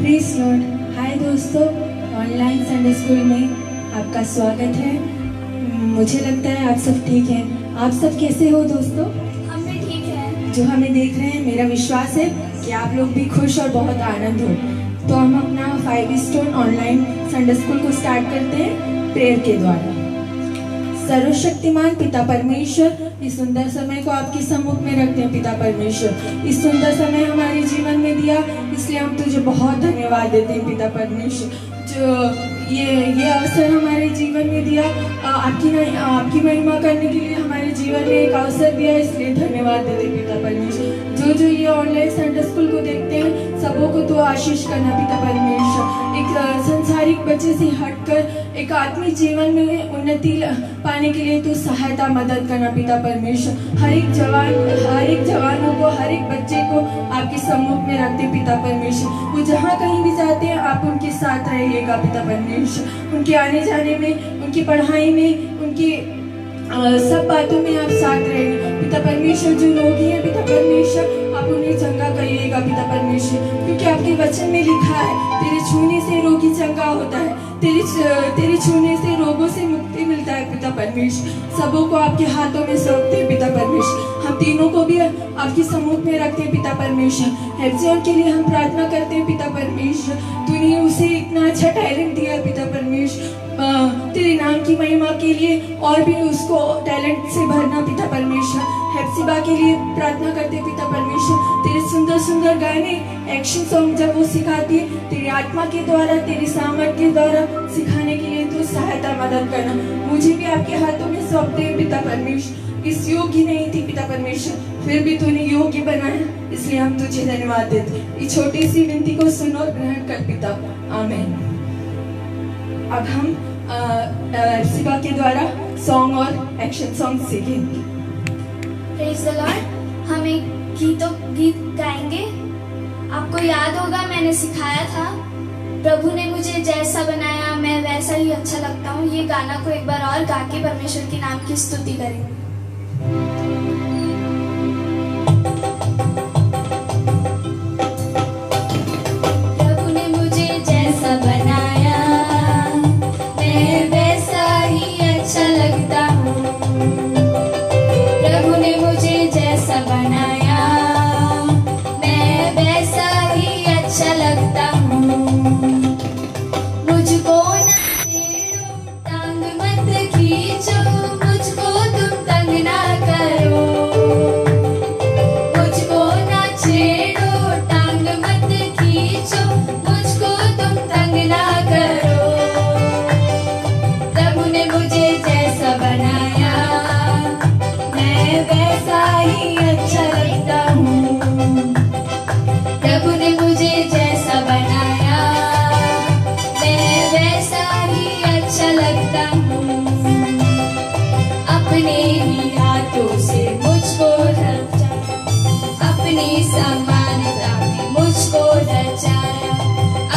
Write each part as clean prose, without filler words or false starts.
Praise Lord. हाय दोस्तों, online Sunday school में आपका स्वागत है। मुझे लगता है आप सब ठीक हैं। आप सब कैसे हो दोस्तों? हम भी ठीक हैं। जो हमें देख रहे हैं, मेरा विश्वास है कि आप लोग भी खुश और बहुत आनंद हो। तो हम अपना 5 स्टोन ऑनलाइन संडे स्कूल को स्टार्ट करते हैं प्रेयर के द्वारा। सर्वशक्तिमान पिता परमेश्वर, इस सुंदर समय को आपके सम्मुख में रखते हैं। पिता परमेश्वर, इस सुंदर समय हमारे जीवन में दिया, इसलिए हम तुझे बहुत धन्यवाद देते हैं। पिता परमेश्वर, जो ये अवसर हमारे जीवन में दिया, आपकी महिमा करने के लिए हमारे जीवन में एक अवसर दिया, इसलिए धन्यवाद देते हैं। पिता परमेश्वर, जो ये ऑनलाइन संडे स्कूल को देखते हैं, सबों को तो आशीष करना। पिता परमेश्वर, एक संसारिक बच्चे से हटकर एक आत्मिक जीवन में उन्नति पाने के लिए तू सहायता मदद करना। पिता परमेश्वर, हर एक जवानों को, हर एक बच्चे को आपके सम्मुख में रखते। पिता परमेश्वर, वो जहाँ कहीं भी जाते हैं, आप उनके साथ रहिएगा। पिता परमेश्वर, उनके आने जाने में, उनकी पढ़ाई में, उनकी सब बातों में आप साथ रहेंगे। पिता परमेश्वर, जो रोगी हैं, पिता परमेश्वर, आप उन्हें चंगा करिएगा। पिता परमेश्वर, क्योंकि आपके वचन में लिखा है, तेरे छूने से रोगी चंगा होता है, तेरे छूने से रोगों से मुक्ति मिलता है। पिता परमेश्वर, सबों को आपके हाथों में सौंपते हैं। पिता परमेश्वर, हम तीनों को भी आपके सम्मुख में रखते हैं। पिता परमेश्वर, हेप्सियन के लिए हम प्रार्थना करते हैं। पिता परमेश्वर, तूने उसे इतना अच्छा टैलेंट दिया। पिता परमेश्वर, तेरे नाम की महिमा के लिए और भी उसको टैलेंट से भरना। पिता परमेश्वर, हेप्सिबा के लिए प्रार्थना करते। पिता परमेश्वर, तेरे सुंदर सुंदर गाने, एक्शन सॉन्ग जब वो सिखाती है, तेरी आत्मा के द्वारा, तेरी सामर्थ के द्वारा सिखाने के लिए तू सहायता मदद करना। मुझे भी आपके हाथों में सौंपते हैं। पिता परमेश्वर, इस योग्य नहीं थी पिता परमेश्वर, फिर भी तूने योग्य बनाया, इसलिए हम तुझे धन्यवाद देते। इस छोटी सी विनती को सुनो और ग्रहण कर पिता। आमीन। अब हम हेप्सिबा के द्वारा सॉन्ग और एक्शन सॉन्ग सीखेंगे। Praise the Lord. हम एक गीत गाएंगे। आपको याद होगा, मैंने सिखाया था, प्रभु ने मुझे जैसा बनाया मैं वैसा ही अच्छा लगता हूँ। ये गाना को एक बार और गा के परमेश्वर के नाम की स्तुति करेंगे। प्रभु ने मुझे जैसा बनाया मैं वैसा ही अच्छा लगता हूँ। प्रभु ने मुझे जैसा बनाया मैं वैसा ही अच्छा लगता हूँ। मुझको ना छेड़ो, टांग मत खींचो, मुझको तुम तंग ना करो। मुझको ना छेड़ो, टांग मत खींचो, मुझको तुम तंग ना करो। प्रभु ने मुझे जैसा बनाया मैं वैसा ही अच्छा लगता हूँ। प्रभु ने मुझे जैसा बनाया मैं वैसा ही अच्छा लगता हूँ। अपने ही हाथों से मुझको रचा, अपनी समानता में मुझको रचाया,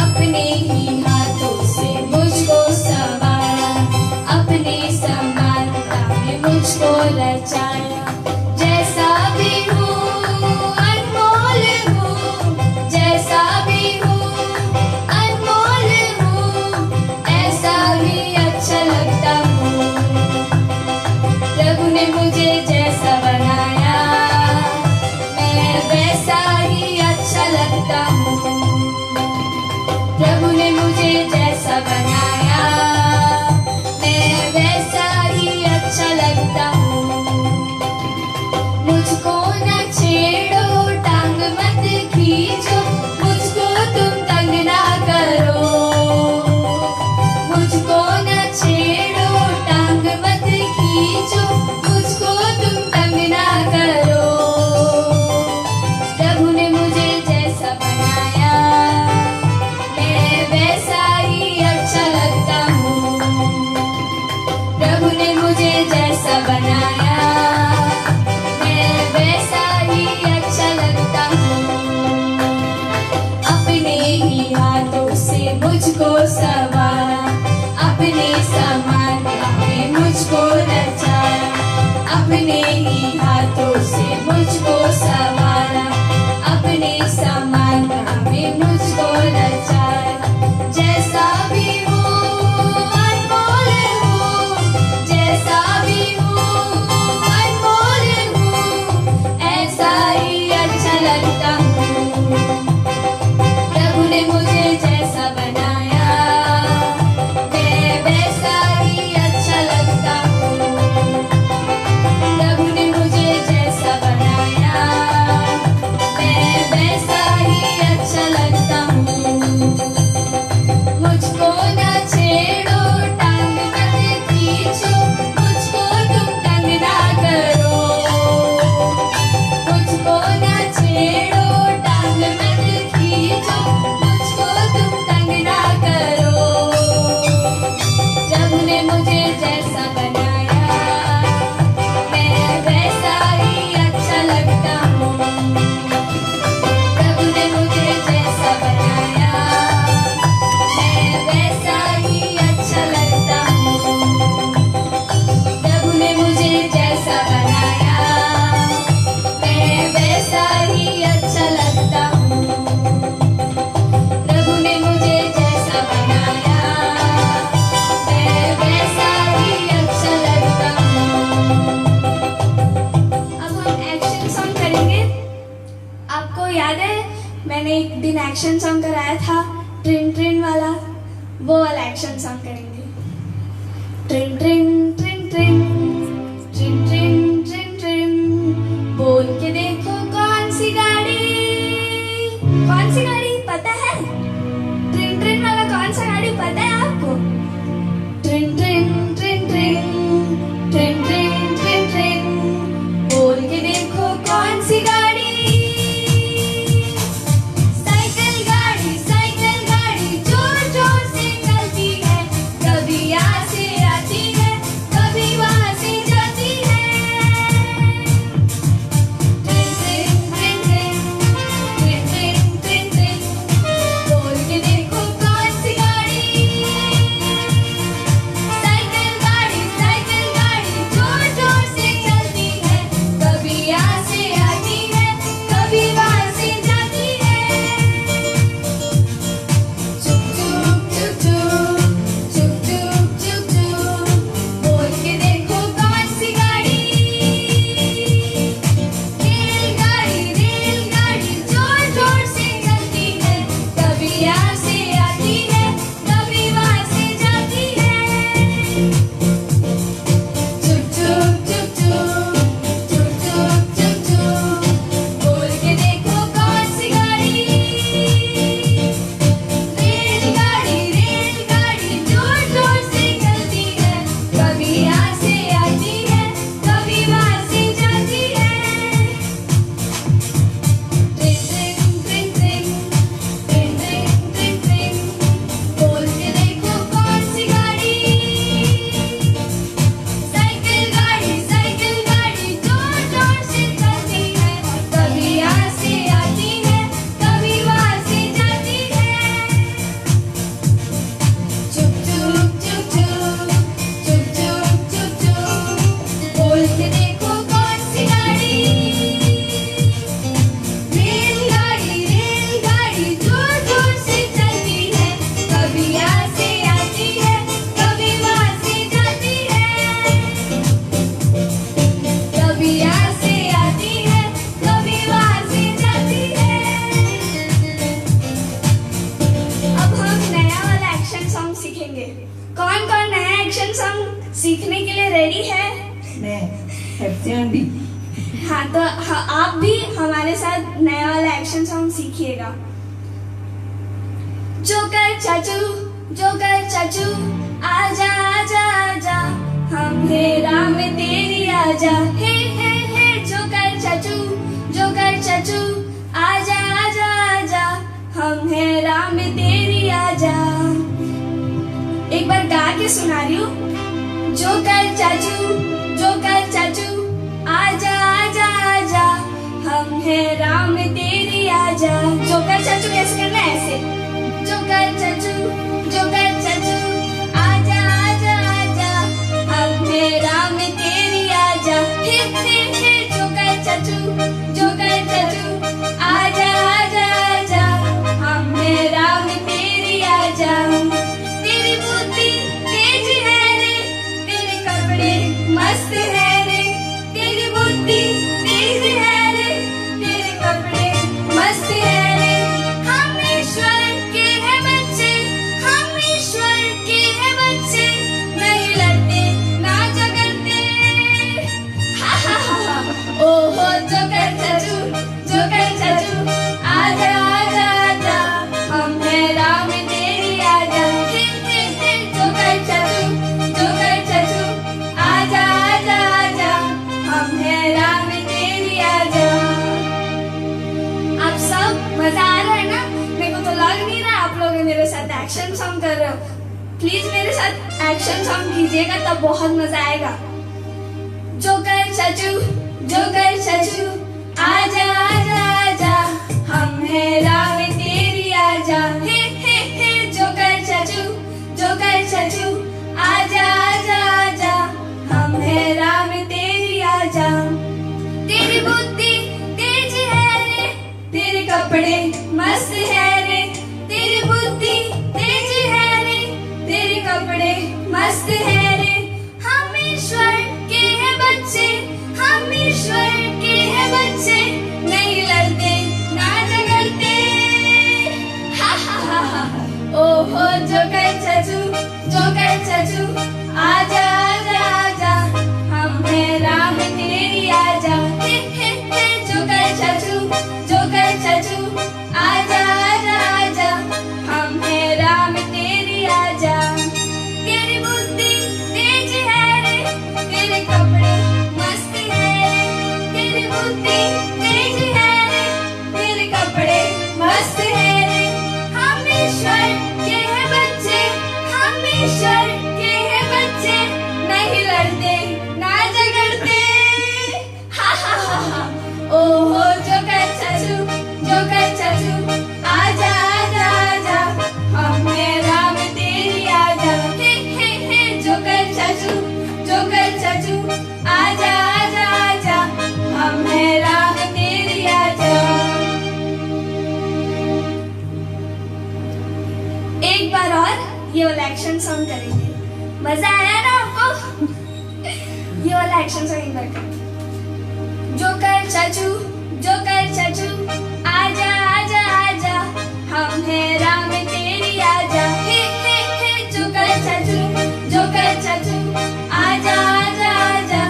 अपने ही हाथों से मुझको संवारा, अपनी समानता में मुझको रचाया। जैसा भी हूँ अनमोल हूँ, जैसा भी हूँ अनमोल हूँ, ऐसा ही अच्छा लगता हूँ। प्रभु ने मुझे जैसा बनाया मैं वैसा ही अच्छा लगता हूँ। प्रभु ने मुझे जैसा बनाया मैं वैसा ही अच्छा लगता हूँ। मुझको न छेड़ो, टांग मत खींचो, मुझको तुम तंग ना करो। मुझको न छेड़ो, टांग मत खींचो, मुझको तुम तंग ना करो। प्रभु ने मुझे जैसा बनाया मैं वैसा ही अच्छा लगता हूँ। प्रभु ने मुझे जैसा बनाया मैं वैसा ही अच्छा लगता हूँ। अपने ही हाथों से मुझको संवारा, अपने समानता में मुझको रचाया, अपने ही हाथों से मुझको संवारा, अपने समानता में मुझको रचाया। एक दिन एक्शन सॉन्ग कराया था, ट्रिन ट्रिन वाला, वो वाला एक्शन सॉन्ग करेंगे। ट्रिन ट्रिन ट्रिन ट्रिन ट्रिन ट्रिन ट्रिन ट्रिन, बोल के देखो कौन सी गाड़ी पता है? ट्रिन ट्रिन वाला कौन सा गाड़ी पता है आपको? ट्रिन ट्रिन ट्रिन ट्रिन ट्रिन ट्रिन ट्रिन ट्रिन, बोल के देखो कौन सी गाड़ी? साइकिल गाड़ी जोर जोर से चलती है, कभी यहाँ से आती है, कभी वहाँ से जाती है। ट्रिन ट्रिन ट्रिन ट्रिन ट्रिन ट्रिन ट्रिन, बोल के देखो कौन सी गाड़ी? साइकिल गाड़ी जोर जोर से चलती है, कभी यहाँ से आती है, कभी वहाँ से जाती है। चुप चुप चुप चुप चुप चुप चुप चुप, बोल के देखो कौन सी गाड़ी? रेलगाड़ी जोर जोर से चलती है, कभी यहाँ से आती है, कभी वहाँ से जाती है। चुप चुप चुप चुप चुप चुप चुप चुप, बोल के देखो कौन सी गाड़ी? रेलगाड़ी जोर जोर से चलती है, कभी यहाँ से आती है, कभी वहाँ से जाती है। ट्रिन ट्रिन ट्रिन ट्रिन ट्रिन ट्रिन ट्रिन, बोल के देखो कौन सी गाड़ी? साइकिल गाड़ी जोर जोर से चलती है, कभी यहाँ से आती है, कभी वहाँ से जाती है। चुप चुप चुप चुप चुप चुप चुप चुप, बोल के देखो कौन सी गाड़ी? रेलगाड़ी जोर जोर से चलती है, कभी यहाँ से आती है, कभी वहाँ से जाती है। कभी यहाँ से आती है, कभी वहाँ से जाती है। अब हम नया वाला एक्शन सॉन्ग सीखेंगे। कौन कौन नया एक्शन सॉन्ग सीखने के लिए रेडी है? मैं FC आंटी। हाँ, तो आप भी हमारे साथ नया वाला एक्शन सॉन्ग सीखिएगा। जोकर चाचू आजा आजा आजा, हम हे राम तेरी आजा। हे जोकर चाचू आजा आजा आजा, हम हे राम तेरी आजा। एक बार गा के सुना रही हूँ। जोकर चाचू आजा आजा आजा, हम है राम तेरी आजा। जोकर चाचू कैसे करना है? ऐसे। जोकर चाचू आजा आजा आजा, हम है राम तेरी आजा। हे जोकर चाचू आजा आजा आजा, हम है राम तेरी आजा। तेरी बुद्धि तेज है रे, तेरे कपड़े मस्त है रे। तेरी बुद्धि तेज है रे, तेरे कपड़े मस्त है रे। हम ईश्वर के हैं बच्चे, नहीं लड़ते ना झगड़ते। ओहो जोकर चाचू आजा आजा आजा, हम है राम तेरी आजा। हे जोकर चाचू आजा आजा आजा, हम है राम तेरी आजा। आप सब मजा आ रहा है ना? मेरे को तो लग नहीं रहा आप लोग मेरे साथ एक्शन सॉन्ग कर रहे हो। प्लीज मेरे साथ एक्शन सॉन्ग कीजिएगा, तब बहुत मजा आएगा। जोकर चाचू आजा आजा आजा, हम है राम तेरी आजा। हे जोकर चाचू आजा आजा आजा, हम है राम तेरी आजा। तेरी बुद्धि तेज है रे, तेरे कपड़े मस्त है रे। तेरी बुद्धि तेज है रे, तेरे कपड़े मस्त है रे। हम ईश्वर के हैं बच्चे, नहीं लड़ते ना झगड़ते। हो जोकर चाचू, जोकर चाचू, आजा आजा आजा, हम हैं राम तेरी आजा। हे जोकर चाचू, जोकर चाचू, आजा आजा आजा, हम हैं राम तेरी आजा। तेरी बुद्धि तेज है रे, तेरे कपड़े मस्त है रे, तेरी बुद्धि तेज है रे, तेरे कपड़े मस्त है रे। हम ईश्वर के हैं बच्चे, हम ईश्वर के हैं बच्चे, नहीं लड़ते ना झगड़ते। हा हा हा हा, ओहो जोकर चाचू, जोकर चाचू, आजा आजा आजा, हम हैं राम तेरी आजा। हे जोकर चाचू, जोकर चाचू, आजा आजा आजा, हम हैं राम तेरी आजा। एक बार और ये वाला एक्शन सॉन्ग करेंगे, मजा आया ना आपको? ये वाला एक्शन सॉन्ग एक बार करेंगे। जोकर चाचू, जोकर चाचू, आजा आजा आजा, हम हैं राम तेरी आजा। हे जोकर चाचू, जोकर चाचू, आजा आजा आजा,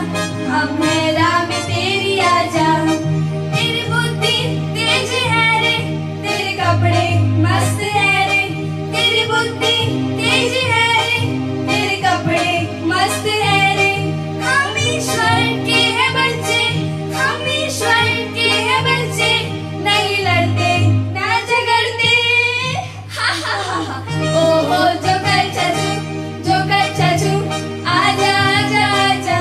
हम हैं राम तेरी आजा। तेरी बुद्धि तेज है रे, तेरे कपड़े मस्त है रे, तेरी बुद्धि तेज है रे, तेरे कपड़े मस्त है रे। हम ईश्वर के हैं बच्चे, हम ईश्वर के हैं बच्चे, नहीं लड़ते ना झगड़ते। हा हा हा हा, ओहो जोकर चाचू, जोकर चाचू, आजा आजा आजा,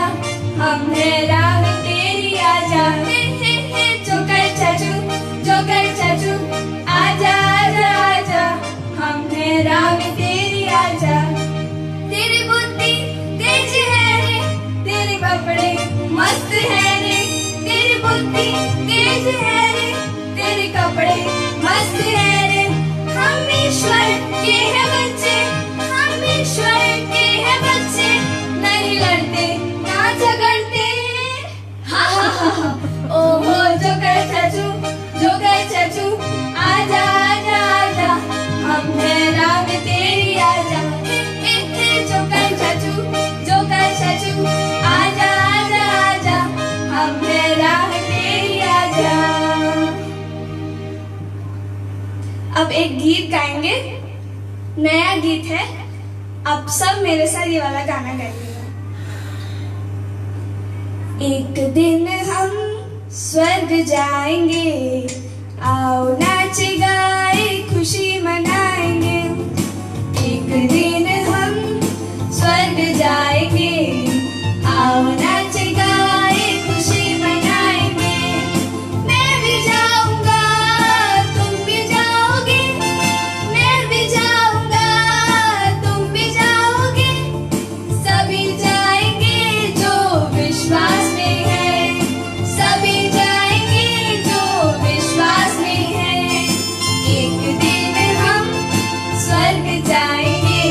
हम हैं राम तेरी आजा। हे जोकर चाचू, जोकर चाचू, आजा आजा आजा, हम हैं राम तेरी आजा। तेरी बुद्धि तेज है रे, तेरे कपड़े मस्त है रे, तेरी बुद्धि तेज है रे, तेरे कपड़े मस्त है रे। हम ईश्वर के हैं बच्चे, हम ईश्वर के हैं बच्चे, नहीं लड़ते ना झगड़ते। हा हा हा हा, ओहो जोकर चाचू, जोकर चाचू, आजा आजा आजा, हम हैं राम तेरी आजा। हे जोकर चाचू, जोकर चाचू, आजा आजा आजा, हम हैं राम तेरी आजा। अब एक गीत गाएंगे, नया गीत है, आप सब मेरे साथ ये वाला गाना गाइएगा। एक दिन हम स्वर्ग जाएंगे, आओ नाच गाए खुशी मनाएंगे। एक दिन हम स्वर्ग जाएंगे, आओ नाच गाए खुशी मनाएंगे। मैं भी जाऊंगा, तुम भी जाओगे, मैं भी जाऊंगा, तुम भी जाओगे, सभी जाएंगे जो विश्वास में है, सभी जाएंगे जो विश्वास में है। एक दिन हम स्वर्ग जाएंगे,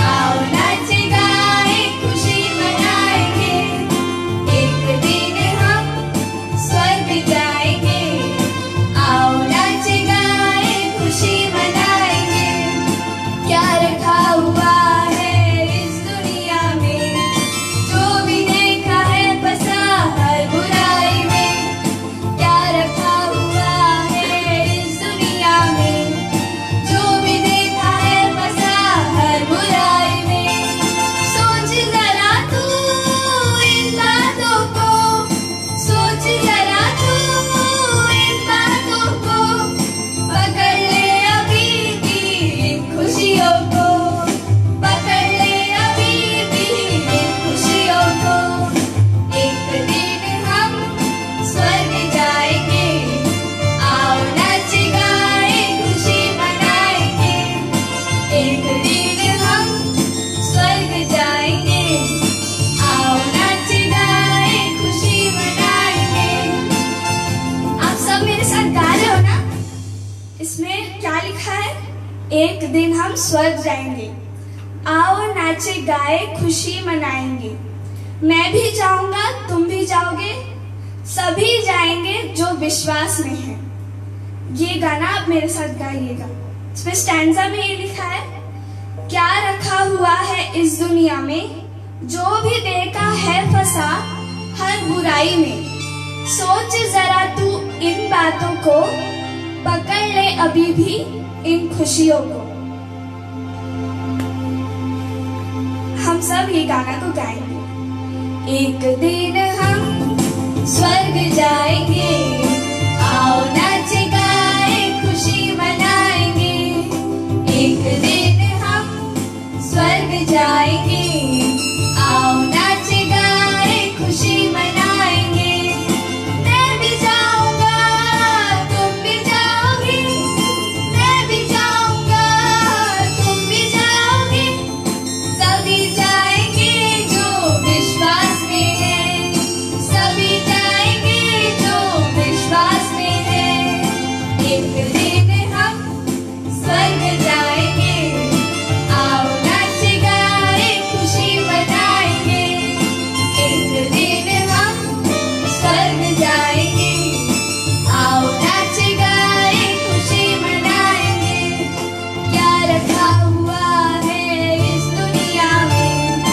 आओ नाच गाए खुशी मनाएंगे। एक दिन हम स्वर्ग जाएंगे, आओ नाच गाए खुशी मनाएंगे। क्या रखा हुआ है इस दुनिया में, जो भी देखा है बसा हर बुराई में। क्या रखा हुआ है इस दुनिया में, जो भी देखा है बसा हर बुराई में। सोच जरा तू इन बातों को, सोच जरा तू इन बातों को, पकड़ ले अभी भी इन खुशियों को, पकड़ ले अभी भी इन खुशियों को। एक दिन हम स्वर्ग जाएंगे, आओ नाच गाए खुशी मनाएंगे। एक दिन हम स्वर्ग जाएंगे, आओ नाच गाए खुशी मनाएंगे। आप सब मेरे साथ गा रहे हो ना? इसमें क्या लिखा है? एक दिन हम स्वर्ग जाएंगे, आओ नाचे गाए खुशी मनाएंगे। मैं भी जाऊंगा, तुम भी जाओगे, सभी जाएंगे जो विश्वास में है। ये गाना आप मेरे साथ गाइएगा। इसमें स्टैंजा में ये लिखा है, क्या रखा हुआ है इस दुनिया में, जो भी देखा है फंसा हर बुराई में। सोच जरा तू इन बातों को, पकड़ ले अभी भी इन खुशियों को। हम सब ये गाना को गाएंगे। एक दिन हम स्वर्ग जाएंगे, आओ नाच गाए खुशी मनाएंगे। एक दिन हम स्वर्ग जाएंगे, आओ नाच गाए खुशी मनाएंगे। मैं भी जाऊंगा, तुम भी जाओगे, मैं भी जाऊंगा, तुम भी जाओगे। सभी जाएंगे जो विश्वास में है, सभी जाएंगे जो विश्वास में है। एक दिन हम स्वर्ग जाएंगे, आओ नाच गाए खुशी मनाएंगे। एक दिन हम स्वर्ग जाएंगे, आओ नाच गाए खुशी मनाएंगे। क्या रखा हुआ है इस दुनिया में,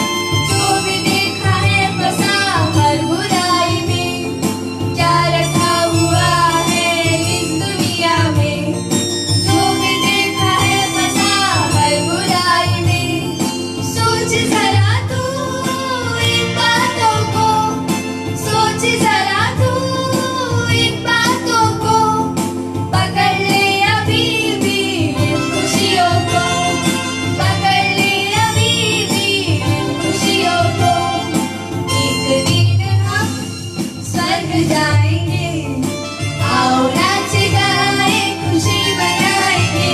जो भी देखा है फंसा हर बुराई में। क्या रखा हुआ है इस दुनिया में, जो भी देखा है फंसा हर बुराई में। सोच जरा तू इन बातों को, सोच जरा तू इन बातों को, पकड़ ले अभी भी इन खुशियों को, पकड़ ले अभी भी इन खुशियों को। एक दिन हम स्वर्ग जाएंगे, आओ नाच गाए खुशी मनाएंगे।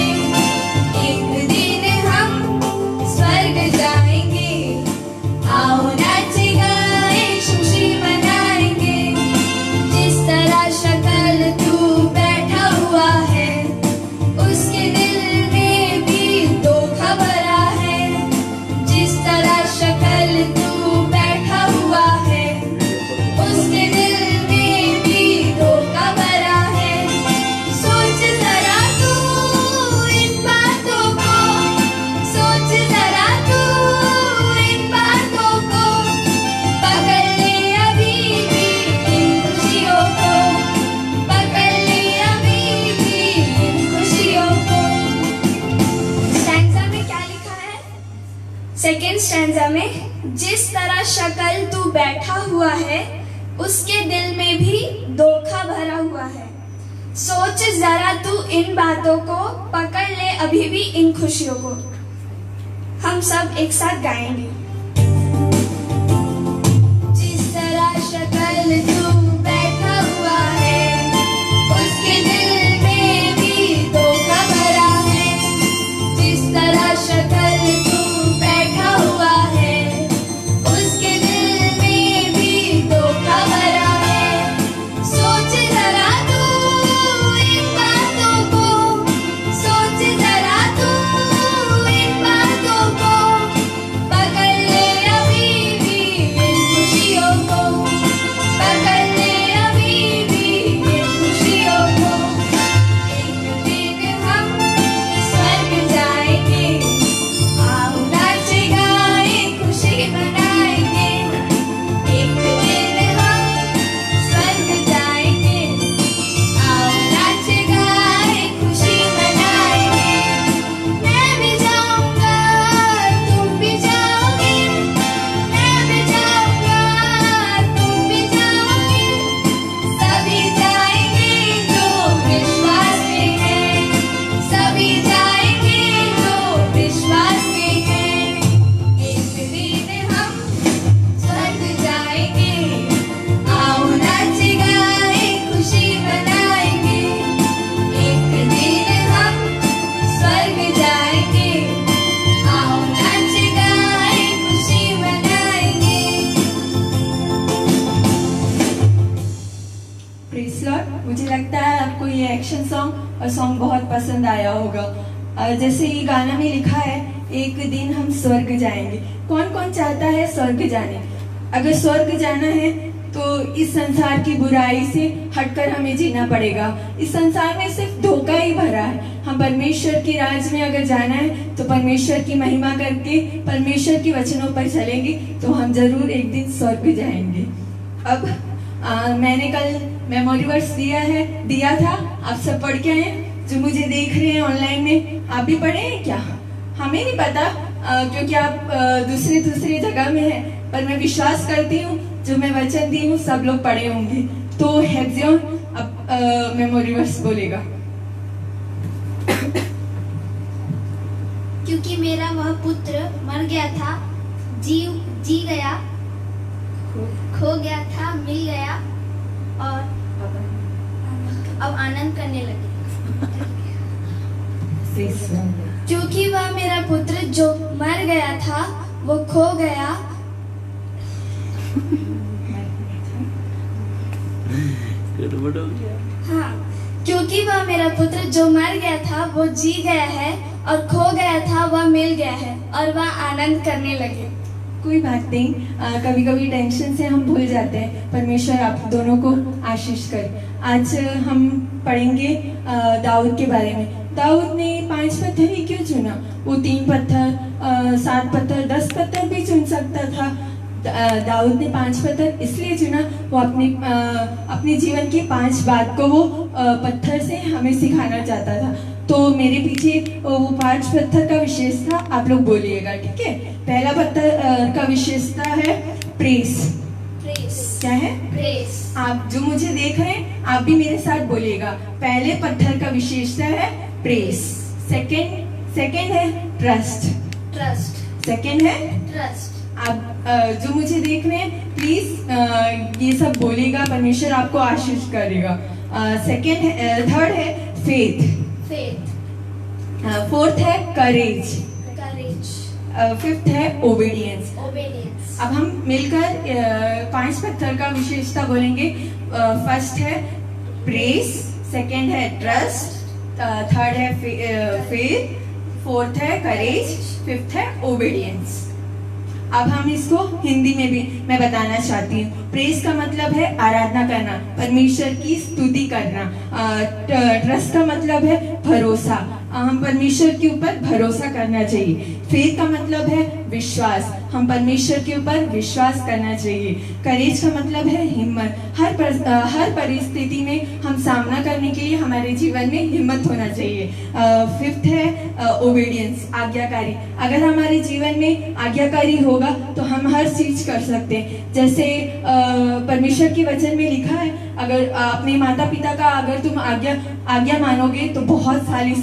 एक दिन हम स्वर्ग जाएंगे, आओ नाच गाए खुशी मनाएंगे। जिस तरह शक्ल तू बैठा हुआ है, उसके दिल में भी धोखा भरा है। जिस तरह शक्ल तू बैठा हुआ है, उसके दिल में भी धोखा भरा है। सोच जरा तू इन बातों को, सोच जरा तू इन बातों को, पकड़ ले अभी भी इन खुशियों को, पकड़ ले अभी भी इन खुशियों को। स्टैंजा में क्या लिखा है? सेकेंड स्टैंजा में, जिस तरह शक्ल तू बैठा हुआ है, उसके दिल में भी धोखा भरा हुआ है। सोच जरा तू इन बातों को, पकड़ ले अभी भी इन खुशियों को। हम सब एक साथ गाएंगे। जिस तरह शक्ल तू बैठा हुआ है, उसके दिल में भी धोखा भरा है। जिस तरह शक्ल तू बैठा हुआ है, उसके दिल में भी धोखा भरा है। सोच जरा तू इन बातों को, सोच जरा तू इन बातों को, पकड़ ले अभी भी इन खुशियों को, पकड़ ले अभी भी इन खुशियों को। एक दिन हम स्वर्ग जाएंगे, आओ नाच गाए खुशी मनाएंगे। एक दिन हम स्वर्ग जाएंगे, आओ नाच गाए खुशी मनाएंगे। मैं भी जाऊंगा, तुम भी जाओगे, मैं भी जाऊंगा, तुम भी जाओगे। सभी जाएंगे जो विश्वास में है, सभी जाएंगे जो विश्वास में है। एक दिन हम स्वर्ग जाएंगे, आओ नाच गाए खुशी मनाएंगे। एक दिन हम स्वर्ग जाएंगे, आओ नाच गाए खुशी मनाएंगे। Praise Lord. मुझे लगता है आपको ये एक्शन सॉन्ग और सॉन्ग बहुत पसंद आया होगा। जैसे ये गाना में लिखा है, एक दिन हम स्वर्ग जाएंगे। कौन कौन चाहता है स्वर्ग जाने? अगर स्वर्ग जाना है तो इस संसार की बुराई से हटकर हमें जीना पड़ेगा। इस संसार में सिर्फ धोखा ही भरा है। हम परमेश्वर के राज में अगर जाना है तो परमेश्वर की महिमा करके परमेश्वर के वचनों पर चलेंगे तो हम जरूर एक दिन स्वर्ग जाएंगे। अब मैंने कल मेमोरी वर्स दिया था, आप सब पढ़ के आए? जो मुझे देख रहे हैं ऑनलाइन में, आप भी पढ़े हैं क्या? हमें नहीं पता क्योंकि आप दूसरी जगह में हैं, पर मैं विश्वास करती हूँ जो मैं वचन दी हूँ सब लोग पढ़े होंगे। तो हेब्जियोन अब मेमोरी वर्स बोलेगा। क्योंकि मेरा वह पुत्र मर गया था, जी गया, खो गया था, मिल गया और अब आनंद करने लगे। क्योंकि वह मेरा पुत्र जो मर गया था वो खो गया, हाँ, क्योंकि वह मेरा पुत्र जो मर गया था वो जी गया है और खो गया था वह मिल गया है और वह आनंद करने लगे। कोई बात नहीं, कभी कभी टेंशन से हम भूल जाते हैं। परमेश्वर आप दोनों को आशीष करे। आज हम पढ़ेंगे दाऊद के बारे में। दाऊद ने 5 पत्थर ही क्यों चुना? वो 3 पत्थर, 7 पत्थर, 10 पत्थर भी चुन सकता था। दाऊद ने 5 पत्थर इसलिए चुना, वो अपने जीवन की 5 बात को वो पत्थर से हमें सिखाना चाहता था। तो मेरे पीछे वो 5 पत्थर का विशेषता आप लोग बोलिएगा, ठीक है? पहला पत्थर का विशेषता है प्रेस। क्या है? प्रेस। आप जो मुझे देख रहे हैं आप भी मेरे साथ बोलिएगा। पहले पत्थर का विशेषता है प्रेस। सेकंड है ट्रस्ट। सेकंड है ट्रस्ट। आप जो मुझे देख रहे हैं प्लीज ये सब बोलिएगा, परमेश्वर आपको आशीष करेगा। थर्ड है फेथ। फोर्थ है करेज। फिफ्थ है ओबीडियंस। अब हम मिलकर 5 पत्थर का विशेषता बोलेंगे। फर्स्ट है प्रेस, सेकंड है ट्रस्ट, थर्ड है फेथ, फोर्थ है करेज, फिफ्थ है ओबीडियंस। अब हम इसको हिंदी में भी मैं बताना चाहती हूँ। प्रेस का मतलब है आराधना करना, परमेश्वर की स्तुति करना। ट्रस्ट का मतलब है भरोसा, हम परमेश्वर के ऊपर भरोसा करना चाहिए। फेथ का मतलब है विश्वास, हम परमेश्वर के ऊपर विश्वास करना चाहिए। करेज का मतलब है हिम्मत, हर परिस्थिति में हम सामना करने के लिए हमारे जीवन में हिम्मत होना चाहिए। फिफ्थ है ओबीडियंस, आज्ञाकारी। अगर हमारे जीवन में आज्ञाकारी होगा तो हम हर चीज कर सकते हैं। जैसे परमेश्वर के वचन में लिखा है, अगर अपने माता पिता का अगर तुम आज्ञा मानोगे तो बहुत सारी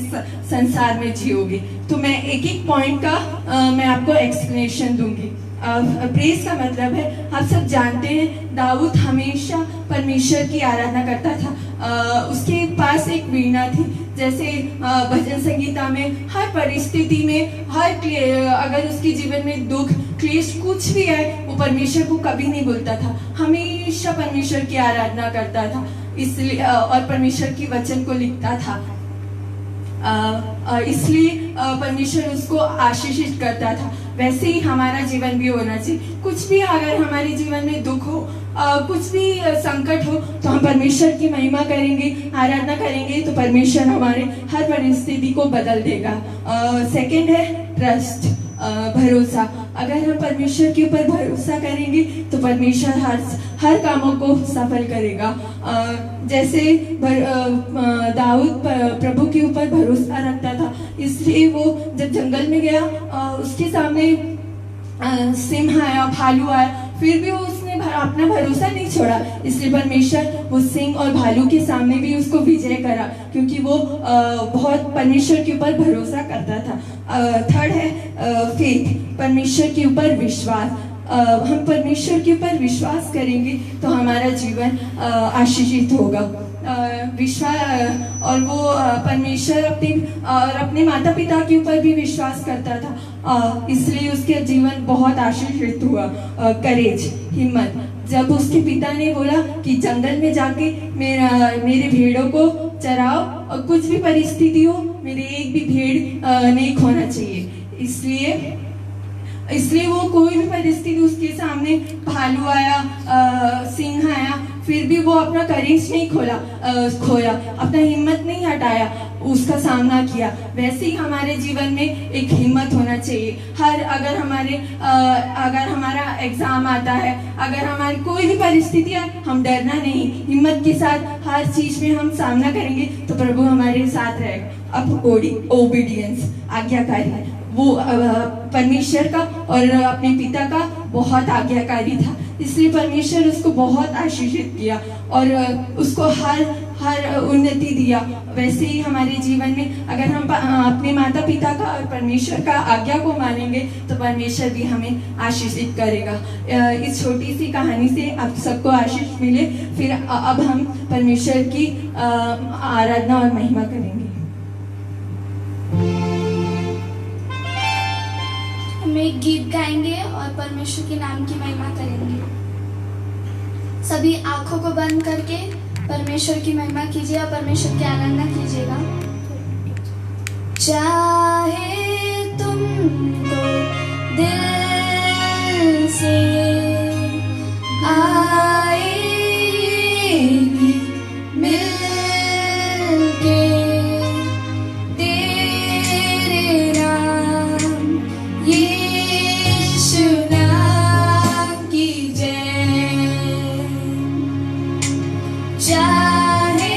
संसार में जियोगे। तो मैं एक एक पॉइंट का मैं आपको एक्सप्लेनेशन दूंगी। प्रेस का मतलब है, आप सब जानते हैं दाऊद हमेशा परमेश्वर की आराधना करता था। उसके पास एक वीणा थी। जैसे भजन संगीता में हर परिस्थिति में अगर उसके जीवन में दुख क्लेश कुछ भी आए वो परमेश्वर को कभी नहीं भूलता था, हमेशा परमेश्वर की आराधना करता था। इसलिए और परमेश्वर की वचन को लिखता था, इसलिए परमेश्वर उसको आशीषित करता था। वैसे ही हमारा जीवन भी होना चाहिए। कुछ भी अगर हमारे जीवन में दुख हो, कुछ भी संकट हो, तो हम परमेश्वर की महिमा करेंगे, आराधना करेंगे तो परमेश्वर हमारे हर परिस्थिति को बदल देगा। सेकंड है ट्रस्ट, भरोसा। अगर हम परमेश्वर के ऊपर भरोसा करेंगे तो परमेश्वर हर कामों को सफल करेगा। जैसे दाऊद प्रभु के ऊपर भरोसा रखता था, इसलिए वो जब जंगल में गया उसके सामने सिंह आया, भालू आया, फिर भी वो उसने अपना भरोसा नहीं छोड़ा। इसलिए परमेश्वर वो सिंह और भालू के सामने भी उसको विजय करा, क्योंकि वो बहुत परमेश्वर के ऊपर भरोसा करता था। थर्ड है फेथ, परमेश्वर के ऊपर विश्वास। हम परमेश्वर के ऊपर विश्वास करेंगे तो हमारा जीवन आशीषित होगा। विश्वास और वो परमेश्वर अपने माता पिता के ऊपर भी विश्वास करता था, इसलिए उसके जीवन बहुत आशीषित हुआ। करेज, हिम्मत। जब उसके पिता ने बोला कि जंगल में जाके मेरे भेड़ों को चराओ और कुछ भी परिस्थिति हो मेरे एक भी भेड़ नहीं खोना चाहिए, इसलिए इसलिए वो कोई भी परिस्थिति उसके सामने, भालू आया, सिंह आया, फिर भी वो अपना करेज नहीं खोया, अपना हिम्मत नहीं हटाया, उसका सामना किया। वैसे ही हमारे जीवन में एक हिम्मत होना चाहिए। अगर हमारा एग्जाम आता है, अगर हमारी कोई भी परिस्थिति है, हम डरना नहीं, हिम्मत के साथ हर चीज में हम सामना करेंगे तो प्रभु हमारे साथ रहेगा। अब ओबीडियंस, आज्ञाकारी, वो परमेश्वर का और अपने पिता का बहुत आज्ञाकारी था, इसलिए परमेश्वर उसको बहुत आशीषित किया और उसको हर उन्नति दिया। वैसे ही हमारे जीवन में अगर हम अपने माता पिता का और परमेश्वर का आज्ञा को मानेंगे तो परमेश्वर भी हमें आशीषित करेगा। इस छोटी सी कहानी से आप सबको आशीष मिले। फिर अब हम परमेश्वर की आराधना और महिमा करेंगे। हम एक गीत गाएंगे और परमेश्वर के नाम की महिमा करेंगे। सभी आंखों को बंद करके परमेश्वर की महिमा कीजिए और परमेश्वर की आराधना कीजिएगा। चाहे तुमको दिल से आएगी मिलके तेरे नाम यीशु नाम की जय। चाहे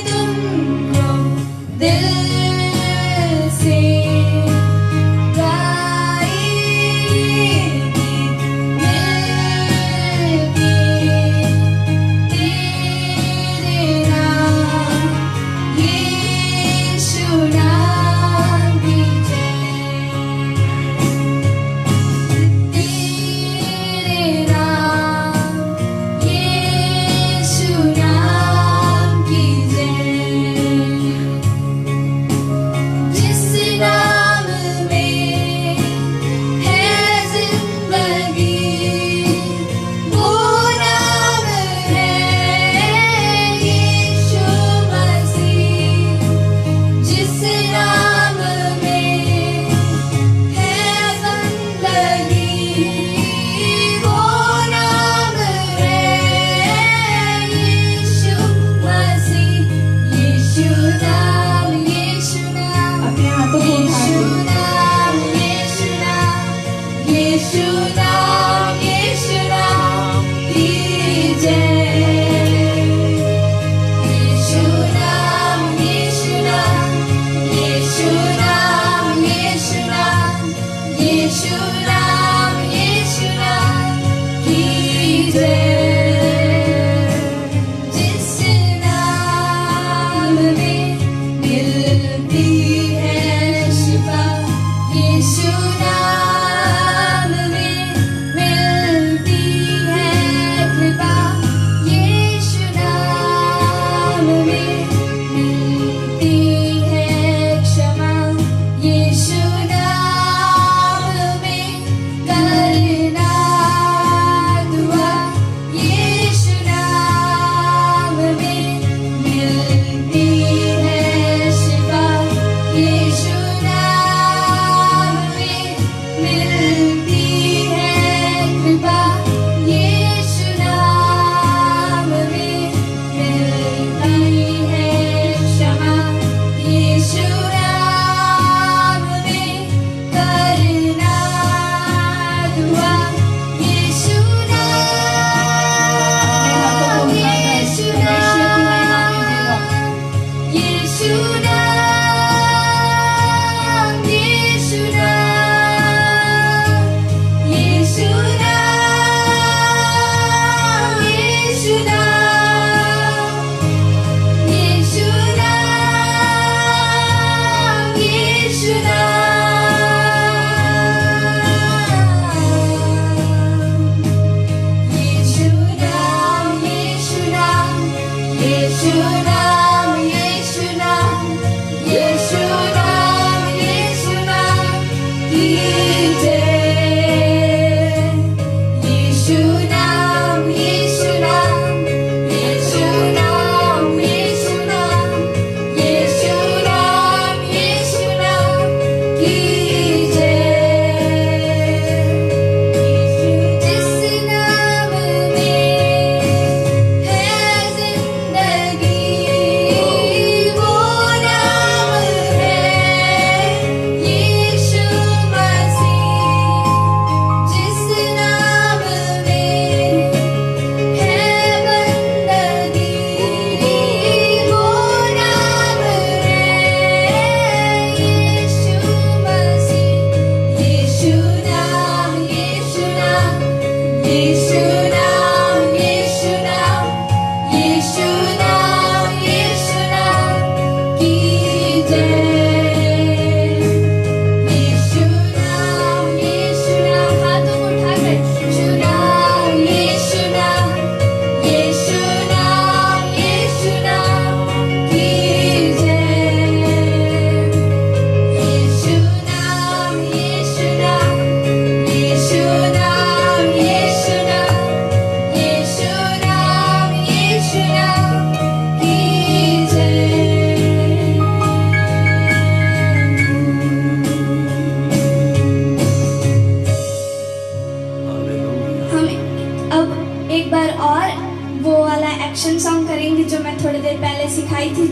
तुमको दिल से गाएगी मिलके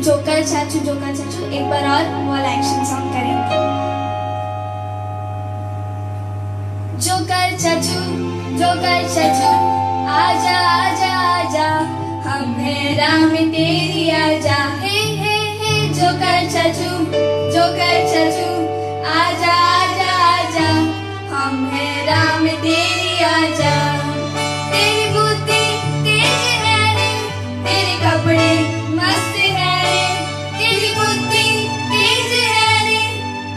जोकर चाचू एक बार और वो वाला एक्शन सॉन्ग करेंगे। जोकर चाचू आजा आजा आजा, हम है राम तेरी आजा। हे जोकर चाचू आजा आजा आजा, हम है राम तेरी आजा। तेरी बुद्धि तेज है रे, तेरे कपड़े मस्त है रे। तेरी बुद्धि तेज है रे,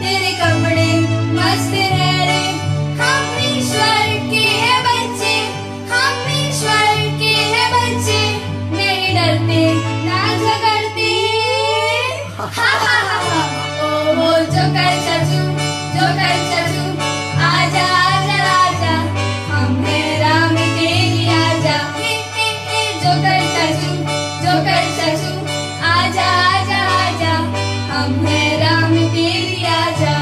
तेरे कपड़े मस्त है रे। हम ईश्वर के हैं बच्चे, हम ईश्वर के हैं बच्चे, नहीं डरते ना झगड़ते। हा हा हा हा। ओ जोकर चाचू आजा आजा आजा, हम है राम तेरी आजा। हे जोकर चाचू आजा आजा आजा, हम है राम तेरी आजा।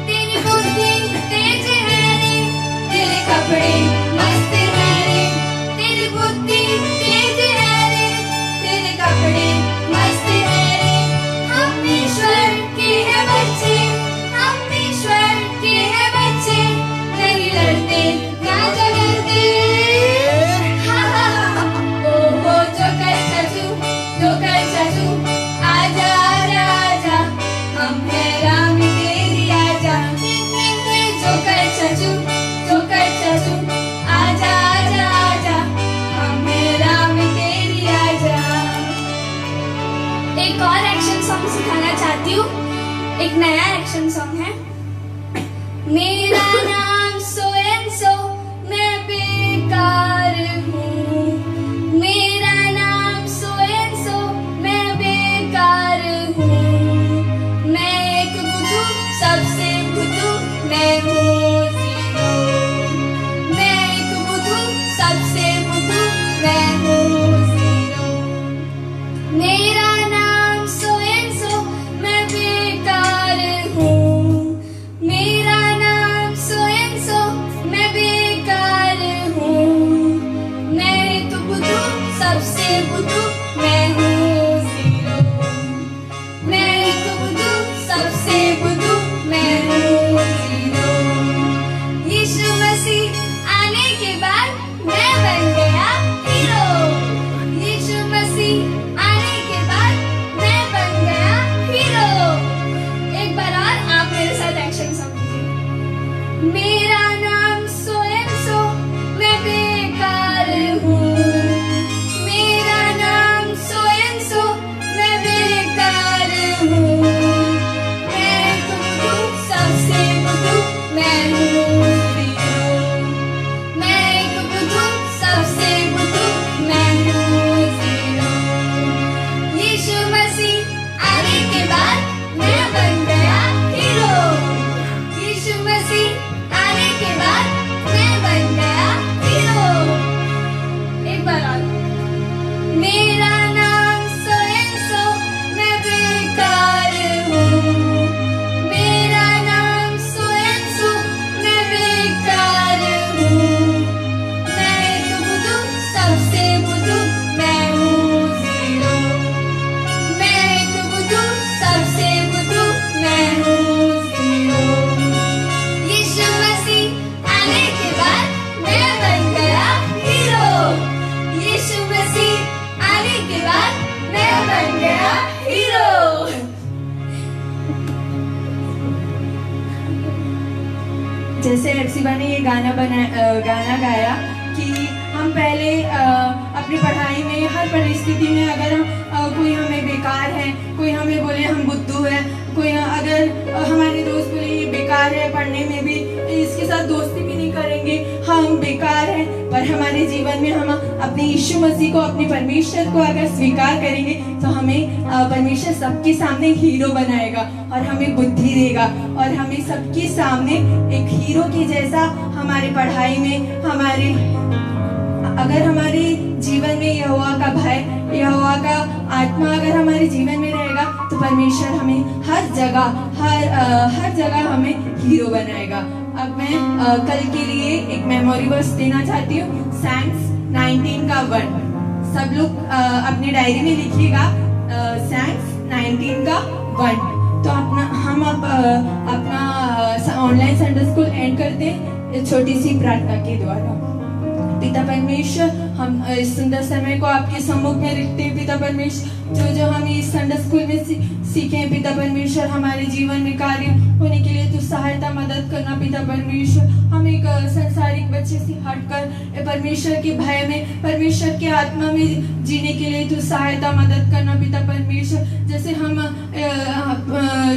तेरी बुद्धि तेज है रे, तेरे कपड़े मस्त है रे। तेरी बुद्धि तेज है रे, तेरे कपड़े मस्त है रे। हम ईश्वर के हैं बच्चे, हम ईश्वर के हैं बच्चे, नहीं लड़ते ना झगड़ते। हा हा हा। ओ जोकर चाचू आजा आजा आजा, हम है राम तेरी आजा। हे जोकर चाचू आजा आजा आजा, हम है राम तेरी आजा। एक और एक्शन सॉन्ग सिखाना चाहती हूँ, एक नया एक्शन सॉन्ग है। मेरा नाम सो एंड सो, मैं बेकार हूँ। मेरा नाम सो एंड सो, मैं बेकार हूँ। मैं एक बुद्धू सबसे बुद्धू, मैं हूँ जीरो। मैं एक बुद्धू सबसे बुद्धू, मैं हूँ जीरो। मेरा नाम सो एंड सो, मैं बेकार हूँ। मेरा नाम सो एंड सो, मैं बेकार हूँ। मैं एक बुद्धू सबसे बुद्धू, मैं हूँ जीरो। मैं एक बुद्धू सबसे बुद्धू, मैं हूँ जीरो। यीशु मसीह आने के बाद मैं बन गया हीरो। यीशु मसीह आने के बाद मैं बन गया हीरो। एक बार और आप मेरे साथ एक्शन सॉन्ग कीजिए। मेरा नाम सो एंड सो, मैं बेकार हूँ। मेरा नाम सो एंड सो, मैं बेकार हूँ। मैं एक बुद्धू सबसे बुद्धू, मैं हूँ जीरो। मैं एक बुद्धू सबसे बुद्धू, मैं हूँ जीरो। यीशु मसीह आने के बाद मैं बन गया हीरो। यीशु मसीह आने के बाद मैं बन गया हीरो। एक बार और। मेरा नाम सो एंड सो, मैं बेकार हूँ। मेरा नाम सो एंड सो, मैं बेकार हूँ। मैं एक बुद्धू सबसे बुद्धू, मैं हूँ जीरो। मैं एक बुद्धू सबसे बुद्धू, मैं हूँ जीरो। यीशु मसीह आने के बाद मैं बन गया हीरो। यीशु मसीह आने के बाद मैं बन गया हीरो। जैसे एप्सिबा ने ये गाना गाया कि हम पहले अपनी पढ़ाई में हर परिस्थिति में अगर कोई हमें बेकार है, कोई हमें बोले हम बुद्धू है, कोई अगर हमारे दोस्त बोले ये बेकार है, पढ़ने में भी इसके साथ दोस्ती भी नहीं करेंगे, हम बेकार हैं, पर हमारे जीवन में हम अपने यीशु मसीह को, अपने परमेश्वर को अगर स्वीकार करेंगे तो हमें परमेश्वर सबके सामने हीरो बनाएगा और हमें बुद्धि देगा और हमें सबके सामने एक हीरो के जैसा हमारे पढ़ाई में, हमारे अगर हमारे जीवन में यहोवा का भय, यहोवा का आत्मा अगर हमारे जीवन में रहेगा तो परमेश्वर हमें हर जगह हमें हीरो बनाएगा। अब मैं कल के लिए एक मेमोरी वर्स देना चाहती हूँ, Psalms 19 का 1। सब लोग अपने डायरी में लिखिएगा Psalms 19 का 1। तो हम अब अपना ऑनलाइन संडे स्कूल एंड करते हैं एक छोटी सी प्रार्थना के द्वारा। पिता परमेश्वर, हम इस सुंदर समय को आपके सम्मुख में रखते हैं। पिता परमेश्वर, जो हम इस संडे स्कूल में सीखे हैं पिता परमेश्वर, हमारे जीवन में कार्य होने के लिए तू सहायता मदद करना। पिता परमेश्वर, हम एक संसारिक बच्चे से हटकर परमेश्वर के भय में, परमेश्वर के आत्मा में जीने के लिए तू सहायता मदद करना। पिता परमेश्वर, जैसे हम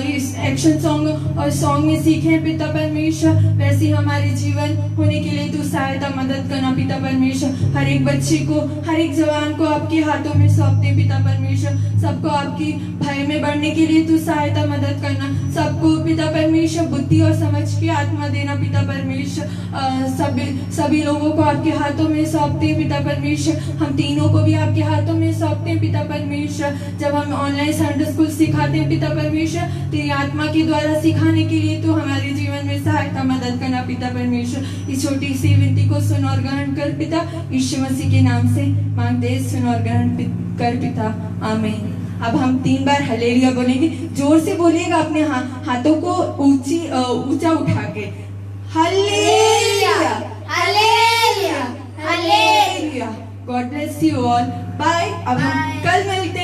इस एक्शन सॉन्ग और सॉन्ग में सीखे हैं पिता परमेश्वर, वैसे हमारे जीवन होने के लिए तू सहायता मदद करना। पिता परमेश्वर, हर एक बच्चे को, हर एक जवान को आपके हाथों में सौंपते हैं। पिता परमेश्वर, सबको आपकी भय में बढ़ने के लिए तू सहायता मदद करना। सबको पिता परमेश्वर बुद्धि और समझ की आत्मा देना। पिता परमेश्वर, सभी लोगों को आपके हाथों में सौंपते हैं। पिता परमेश्वर, हम तीनों को भी आपके हाथों में सौंपते हैं। पिता परमेश्वर, जब हम ऑनलाइन संडे स्कूल सिखाते हैं पिता परमेश्वर, तेरी आत्मा के द्वारा सिखाने के लिए तो हमारे जीवन में सहायता मदद करना। पिता परमेश्वर, इस छोटी सी विनती को सुन और ग्रहण कर पिता, यीशु मसीह के नाम से मांगते, सुन और ग्रहण कर पिता, आमीन। अब हम 3 बार हालेलुया बोलेंगे। जोर से बोलिएगा, अपने हाथों को ऊंचा उठा के, hallelujah hallelujah hallelujah. God bless you all, bye. अब हम कल मिलते